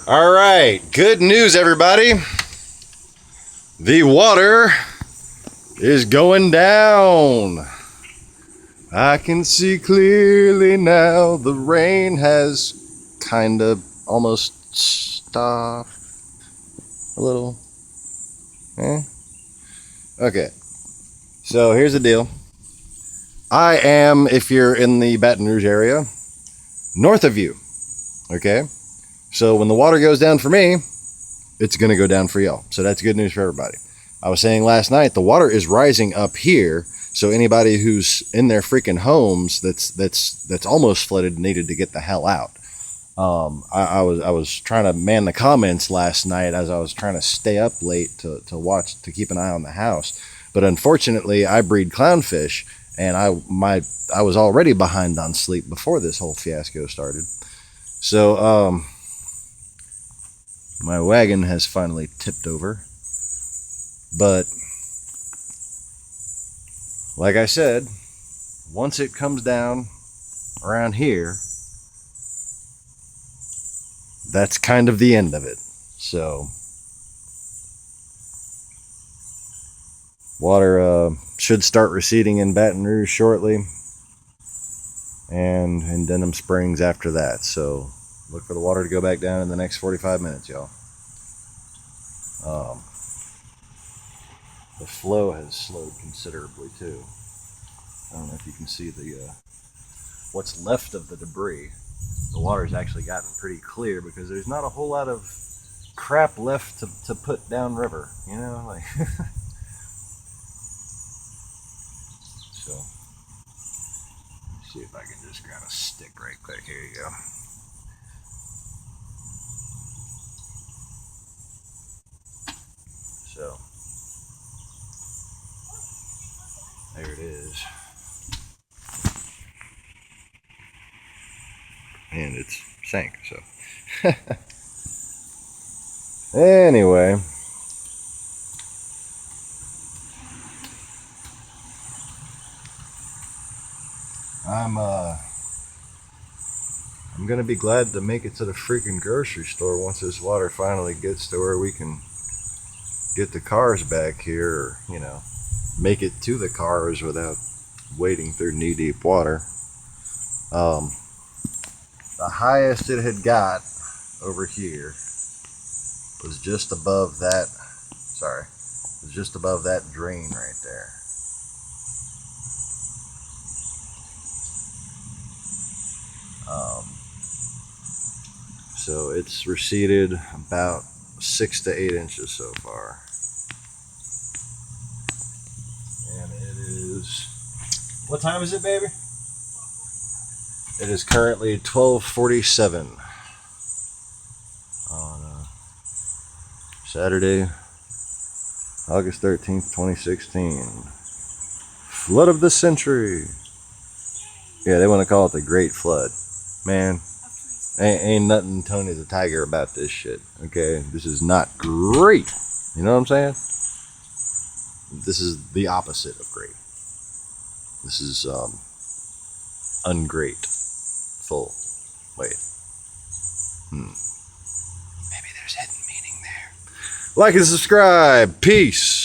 All right, good news, everybody. The water is going down. I can see clearly now. The rain has kind of almost stopped a little. Okay, so here's the deal. I am, if you're in the Baton Rouge area, north of you. Okay, so when the water goes down for me, it's going to go down for y'all. So that's good news for everybody. I was saying last night, the water is rising up here. So anybody who's in their freaking homes that's almost flooded needed to get the hell out. I was trying to man the comments last night as I was trying to stay up late to watch, to keep an eye on the house. But unfortunately, I breed clownfish, and I was already behind on sleep before this whole fiasco started. So my wagon has finally tipped over. But like I said, once it comes down around here, that's kind of the end of it. So water should start receding in Baton Rouge shortly, and in Denham Springs after that. So look for the water to go back down in the next 45 minutes, y'all. The flow has slowed considerably too. I don't know if you can see the what's left of the debris. The water's actually gotten pretty clear because there's not a whole lot of crap left to put downriver, you know, like. So let's see if I can just grab a stick right quick. Here you go. So there it is. And it's sank, so. Anyway. I'm gonna be glad to make it to the freaking grocery store once this water finally gets to where we can get the cars back here, or, you know, make it to the cars without wading through knee-deep water. The highest it had got over here was just above that, was just above that drain right there. So it's receded about 6 to 8 inches so far. And it is, what time is it, baby? It is currently 12:47 on Saturday, August 13th, 2016. Flood of the century. Yeah, they want to call it the Great Flood. Man, ain't nothing Tony the Tiger about this shit, okay? This is not great. You know what I'm saying? This is the opposite of great. This is ungrateful. Wait. Maybe there's hidden meaning there. Like and subscribe. Peace.